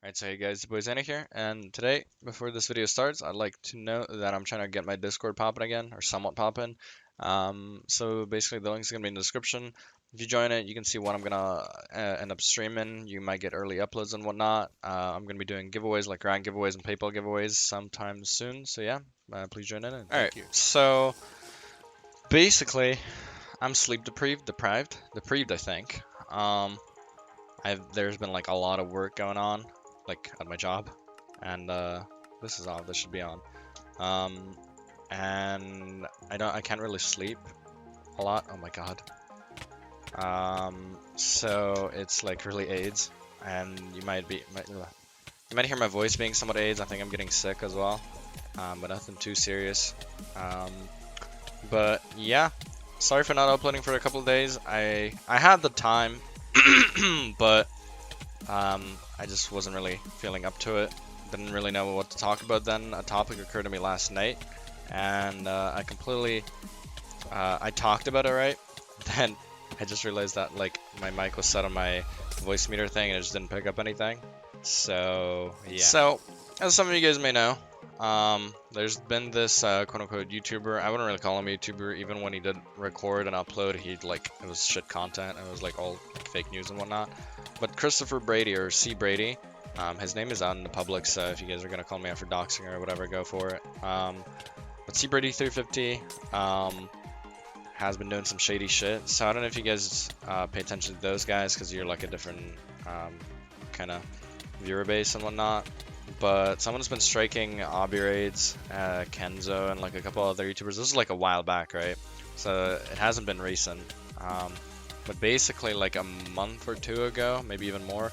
Alright, so hey guys, the boy Zeynah here, and today, before this video starts, I'd like to note that I'm trying to get my Discord popping again, or somewhat popping. So basically the link's gonna be in the description. If you join it, you can see what I'm gonna end up streaming. You might get early uploads and whatnot. I'm gonna be doing giveaways, like grand giveaways and PayPal giveaways sometime soon, so yeah, please join in. Alright, so basically, I'm sleep deprived, I think. There's been like a lot of work going on, like at my job, and this is off. This should be on. And I can't really sleep a lot. Oh my god. So it's like really AIDS, and you might hear my voice being somewhat AIDS. I think I'm getting sick as well, but nothing too serious. But yeah, sorry for not uploading for a couple of days. I had the time. But I just wasn't really feeling up to it. Didn't really know what to talk about then. A topic occurred to me last night, and I talked about it right. Then I just realized that like my mic was set on my voice meter thing and it just didn't pick up anything. So yeah. So as some of you guys may know, there's been this quote-unquote YouTuber. I wouldn't really call him a YouTuber. Even when he did record and upload, it was shit content. It was like all like fake news and whatnot. But Christopher Brady, or C Brady, his name is out in the public, so if you guys are gonna call me out for doxing or whatever, go for it. But C Brady 350 has been doing some shady shit. So I don't know if you guys pay attention to those guys, because you're like a different kind of viewer base and whatnot. But someone's been striking Obby Raids, Kenzo, and like a couple other YouTubers. This is like a while back, right? So it hasn't been recent. But basically like a month or two ago, maybe even more,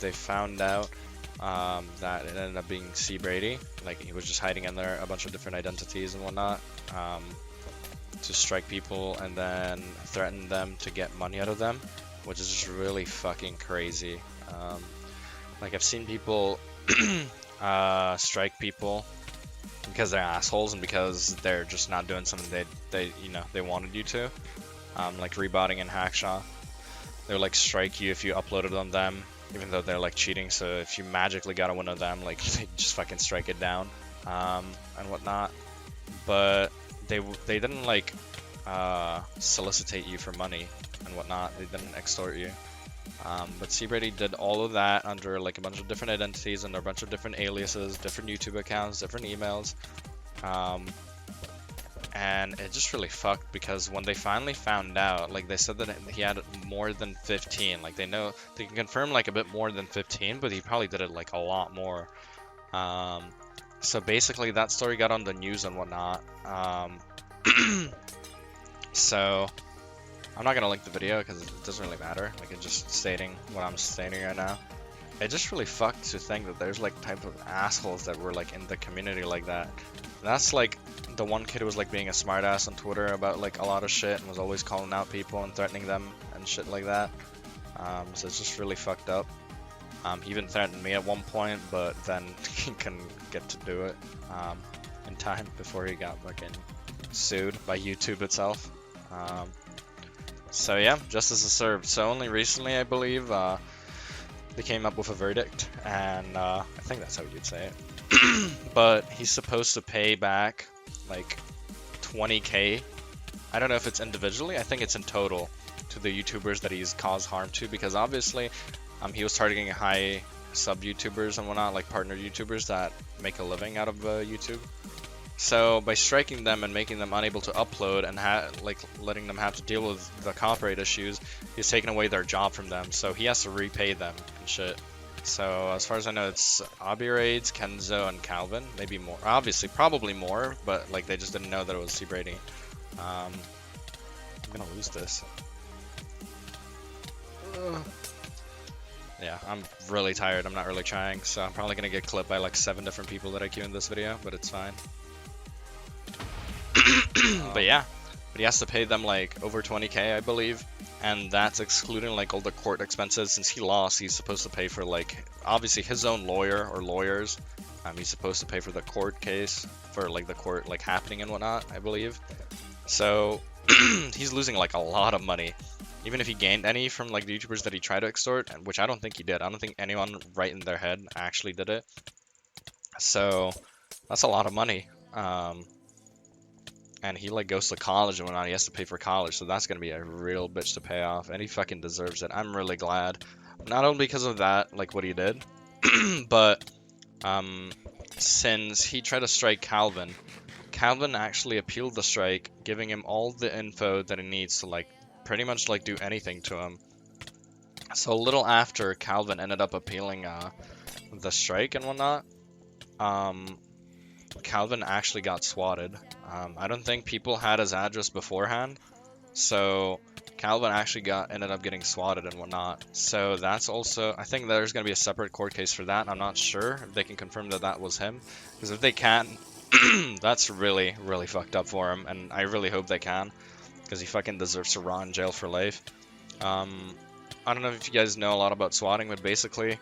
they found out that it ended up being C Brady. Like he was just hiding under a bunch of different identities and whatnot, to strike people and then threaten them to get money out of them, which is just really fucking crazy. Like I've seen people strike people because they're assholes and because they're just not doing something they wanted you to. Like rebotting and Hackshaw, they'll like strike you if you uploaded on them, even though they're like cheating. So if you magically got a win on them, like they just fucking strike it down, and whatnot. But they didn't like solicitate you for money and whatnot. They didn't extort you. But C Brady did all of that under like a bunch of different identities, under a bunch of different aliases, different YouTube accounts, different emails. And it just really fucked, because when they finally found out, like they said that he had more than 15, like they can confirm like a bit more than 15, but he probably did it like a lot more. So basically that story got on the news and whatnot. So I'm not gonna link the video because it doesn't really matter. Like it's just stating what I'm stating right now. It just really fucked to think that there's like type of assholes that were like in the community like that. And that's like the one kid who was like being a smartass on Twitter about like a lot of shit and was always calling out people and threatening them and shit like that. So it's just really fucked up. He even threatened me at one point, but then he couldn't get to do it in time before he got fucking sued by YouTube itself. So yeah, justice is served. So only recently, I believe, they came up with a verdict, and I think that's how you'd say it. But he's supposed to pay back like 20k. I don't know if it's individually. I think it's in total to the YouTubers that he's caused harm to, because obviously he was targeting high sub YouTubers and whatnot, like partner YouTubers that make a living out of YouTube. So by striking them and making them unable to upload and like letting them have to deal with the copyright issues, he's taken away their job from them. So he has to repay them and shit. So as far as I know, it's Obby Raids, Kenzo, and Calvin. Maybe more. Obviously, probably more, but like they just didn't know that it was C Brady. I'm gonna lose this. Yeah, I'm really tired. I'm not really trying, so I'm probably gonna get clipped by like 7 different people that I queue in this video, but it's fine. But yeah, but he has to pay them like over 20k, I believe, and that's excluding like all the court expenses. Since he lost, he's supposed to pay for like obviously his own lawyer or lawyers. He's supposed to pay for the court case, for like the court like happening and whatnot, I believe. So he's losing like a lot of money. even if he gained any from like the YouTubers that he tried to extort, which I don't think he did. I don't think anyone right in their head actually did it. So that's a lot of money. And he like goes to college and whatnot. He has to pay for college, so that's gonna be a real bitch to pay off, and he fucking deserves it. I'm really glad, not only because of that, like what he did, but since he tried to strike Calvin, Calvin actually appealed the strike, giving him all the info that he needs to like pretty much like do anything to him. So a little after Calvin ended up appealing the strike and whatnot, Calvin actually got swatted. I don't think people had his address beforehand, so Calvin actually ended up getting swatted and whatnot. So that's also, I think there's going to be a separate court case for that. I'm not sure if they can confirm that that was him, because if they can, that's really, really fucked up for him, and I really hope they can, because he fucking deserves to rot in jail for life. I don't know if you guys know a lot about swatting, but basically,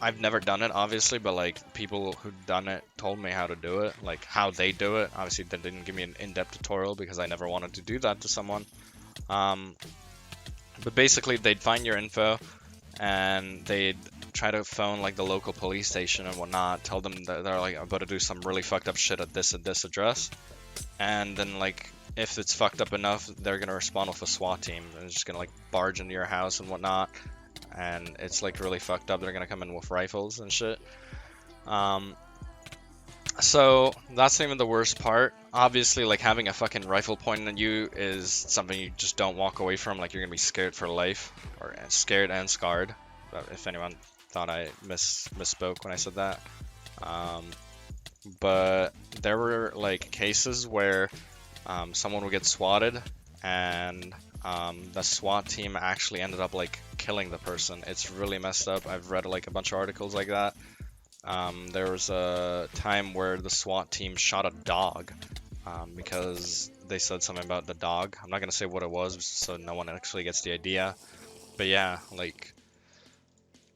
I've never done it, obviously, but like people who've done it told me how to do it, like how they do it. Obviously, they didn't give me an in-depth tutorial because I never wanted to do that to someone. But basically, they'd find your info and they'd try to phone like the local police station and whatnot, tell them that they're like about to do some really fucked up shit at this address, and then like if it's fucked up enough, they're gonna respond with a SWAT team and it's just gonna like barge into your house and whatnot. And it's like really fucked up. They're gonna come in with rifles and shit. So that's not even the worst part. Obviously, like having a fucking rifle pointed at you is something you just don't walk away from. Like you're gonna be scared for life, or scared and scarred. If anyone thought I misspoke when I said that. But there were like cases where someone would get swatted and the SWAT team actually ended up like killing the person. It's really messed up. I've read like a bunch of articles like that. There was a time where the SWAT team shot a dog because they said something about the dog. I'm not gonna say what it was so no one actually gets the idea. But yeah, like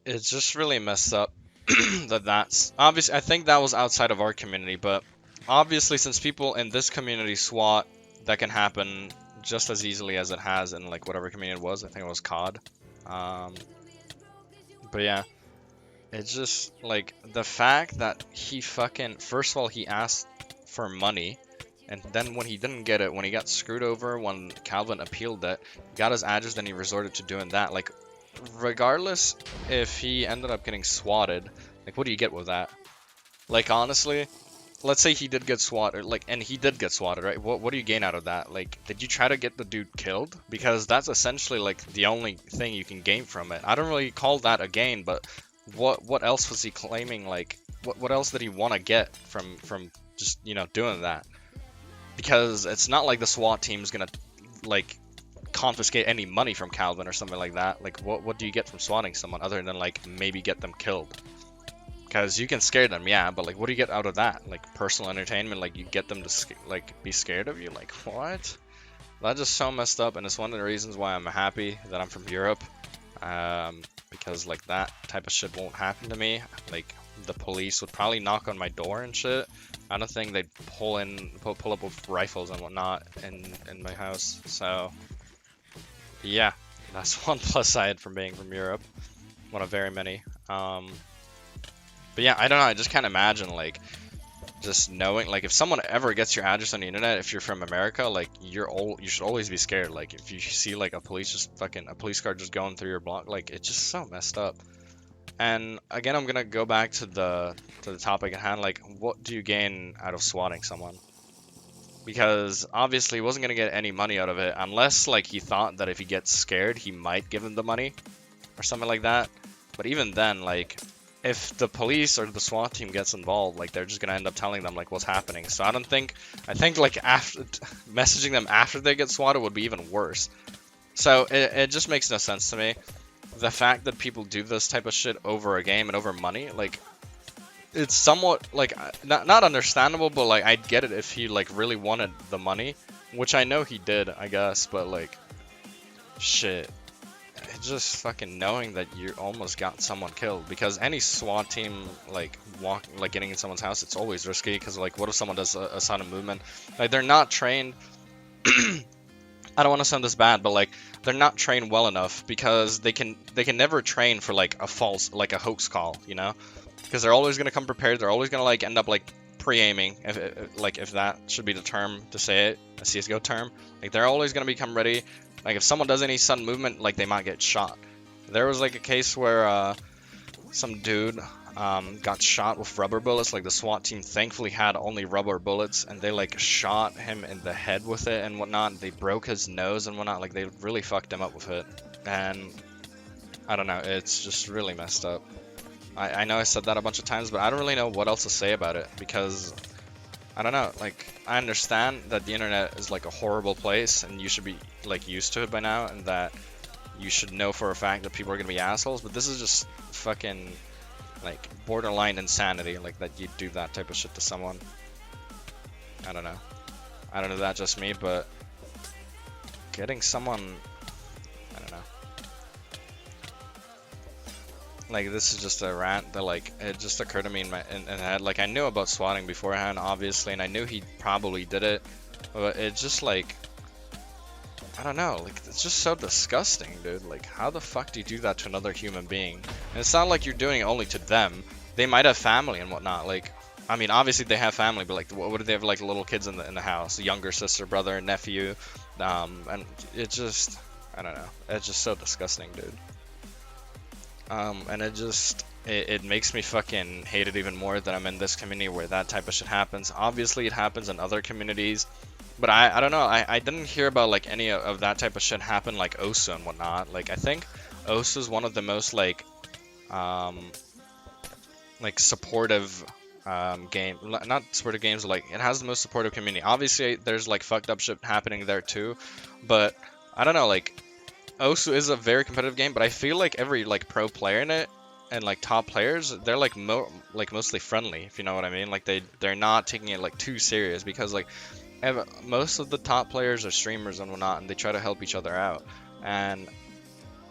it's just really messed up that's obviously, I think that was outside of our community, but obviously since people in this community SWAT, that can happen just as easily as it has in like whatever community it was. I think it was COD. But yeah, it's just like the fact that he fucking, first of all, he asked for money, and then when he didn't get it, when he got screwed over, when Calvin appealed it, got his address, then he resorted to doing that. Like, regardless if he ended up getting swatted, like, what do you get with that? Like, honestly, let's say he did get swatted, like, and he did get swatted, right? What do you gain out of that? Like, did you try to get the dude killed? Because that's essentially, like, the only thing you can gain from it. I don't really call that a gain, but what else was he claiming? Like, what else did he want to get from just, you know, doing that? Because it's not like the SWAT team's gonna, like, confiscate any money from Calvin or something like that. Like, what do you get from swatting someone other than, like, maybe get them killed? Because you can scare them, yeah, but, like, what do you get out of that? Like, personal entertainment, like, you get them to, like, be scared of you? Like, what? That's just so messed up, and it's one of the reasons why I'm happy that I'm from Europe. Because, like, that type of shit won't happen to me. Like, the police would probably knock on my door and shit. I don't think they'd pull up with rifles and whatnot in my house. So, yeah, that's one plus side from being from Europe. One of very many. But yeah, I don't know, I just can't imagine, like, just knowing, like, if someone ever gets your address on the internet, if you're from America, like, you should always be scared. Like, if you see, like, a police car just going through your block, like, it's just so messed up. And again, I'm gonna go back to the topic at hand, like, what do you gain out of swatting someone? Because obviously he wasn't gonna get any money out of it, unless, like, he thought that if he gets scared, he might give him the money, or something like that. But even then, like, if the police or the SWAT team gets involved, like, they're just gonna end up telling them, like, what's happening. So I think like after messaging them after they get swatted would be even worse. So it just makes no sense to me. The fact that people do this type of shit over a game and over money, like, it's somewhat, like, not understandable, but, like, I'd get it if he, like, really wanted the money, which I know he did, I guess, but, like, shit. Just fucking knowing that you almost got someone killed, because any SWAT team, like, getting in someone's house, it's always risky, because, like, what if someone does a sudden movement? Like, they're not trained I don't want to sound this bad, but like they're not trained well enough because they can never train for like a false, like a hoax call, you know? Because they're always gonna come prepared. They're always gonna like end up like pre-aiming, if that should be the term to say it, a CS:GO term. Like they're always gonna become ready. Like if someone does any sudden movement, like they might get shot. There was like a case where some dude got shot with rubber bullets. Like the SWAT team thankfully had only rubber bullets, and they like shot him in the head with it and whatnot. They broke his nose and whatnot. Like they really fucked him up with it, and I don't know. It's just really messed up. I know I said that a bunch of times, but I don't really know what else to say about it because I don't know. Like I understand that the internet is like a horrible place, and you should be like used to it by now, and that you should know for a fact that people are gonna be assholes. But this is just fucking like borderline insanity, like that you do that type of shit to someone. I don't know. I don't know if that's just me, but getting someone, I don't know. Like this is just a rant that like it just occurred to me in my head. Like I knew about swatting beforehand, obviously, and I knew he probably did it, but it just like I don't know, like it's just so disgusting, dude. Like how the fuck do you do that to another human being? And it's not like you're doing it only to them. They might have family and whatnot. Like I mean, obviously they have family, but like what do they have, like little kids in the house, younger sister, brother, nephew, and it just I don't know. It's just so disgusting, dude. And it makes me fucking hate it even more that I'm in this community where that type of shit happens. Obviously it happens in other communities, but I don't know, I didn't hear about like any of that type of shit happen like OSU and whatnot. Like I think OSU is one of the most like supportive game, not supportive games, but, like it has the most supportive community. Obviously there's like fucked up shit happening there too, but I don't know, like OSU is a very competitive game, but I feel like every like pro player in it and like top players, they're like mostly friendly, if you know what I mean. Like they're not taking it like too serious because like most of the top players are streamers and whatnot, and they try to help each other out. And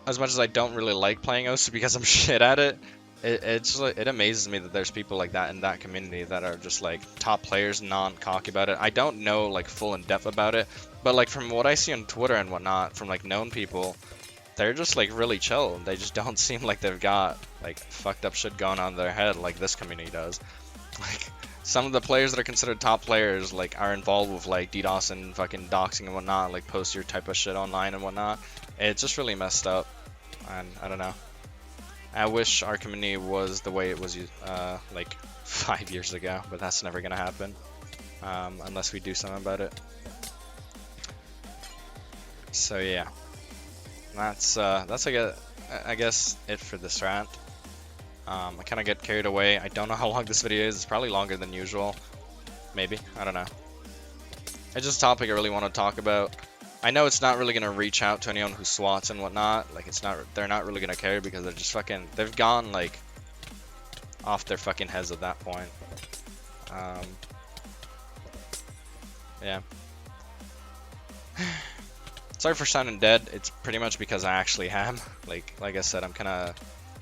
as much as I don't really like playing OSU because I'm shit at it, it amazes me that there's people like that in that community that are just like top players, non-cocky about it. I don't know like full in depth about it, but like from what I see on Twitter and whatnot, from like known people, they're just like really chill. They just don't seem like they've got like fucked up shit going on in their head like this community does. Like some of the players that are considered top players like are involved with like DDoS and fucking doxing and whatnot, like post your type of shit online and whatnot. It's just really messed up, and I don't know. I wish our community was the way it was like 5 years ago, but that's never gonna happen unless we do something about it. So yeah, that's I guess it for this rant. I kind of get carried away. I don't know how long this video is. It's probably longer than usual. Maybe, I don't know. It's just a topic I really want to talk about. I know it's not really gonna reach out to anyone who swats and whatnot. Like they're not really gonna care because they're just fucking, they've gone like off their fucking heads at that point. Yeah. Sorry for sounding dead. It's pretty much because I actually am. Like I said, I'm kind of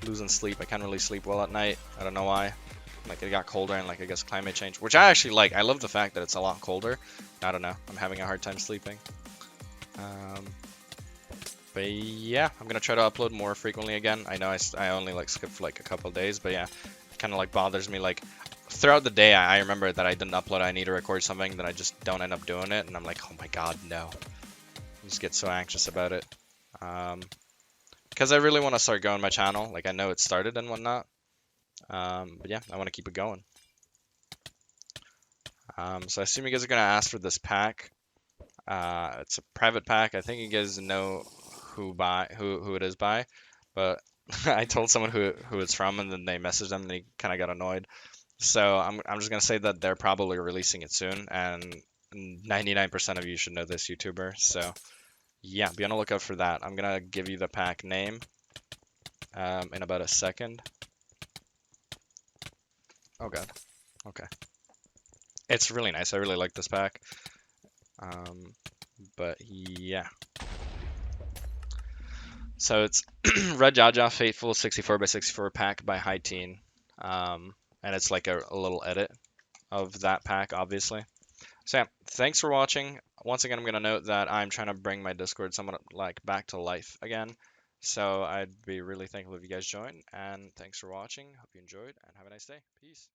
losing sleep. I can't really sleep well at night. I don't know why. Like it got colder and like I guess climate change, which I actually like. I love the fact that it's a lot colder. I don't know. I'm having a hard time sleeping. But yeah, I'm gonna try to upload more frequently again. I know I only like skipped for like a couple of days, but yeah, it kind of like bothers me. Like throughout the day, I remember that I didn't upload. I need to record something, then I just don't end up doing it, and I'm like, oh my god, no. I just get so anxious about it. Because I really want to start growing my channel. Like I know it started and whatnot. But yeah, I want to keep it going. So I assume you guys are gonna ask for this pack. It's a private pack. I think you guys know who it is by, but I told someone who it's from, and then they messaged them and they kind of got annoyed. So I'm just gonna say that they're probably releasing it soon, and 99% of you should know this YouTuber. So yeah, be on the lookout for that. I'm gonna give you the pack name in about a second. Oh god. Okay. It's really nice. I really like this pack. But yeah. So it's redjajaja Faithful 64x64 pack by High Teen. And it's like a little edit of that pack, obviously. So yeah, thanks for watching. Once again, I'm gonna note that I'm trying to bring my Discord somewhat like back to life again. So I'd be really thankful if you guys join. And thanks for watching. Hope you enjoyed and have a nice day. Peace.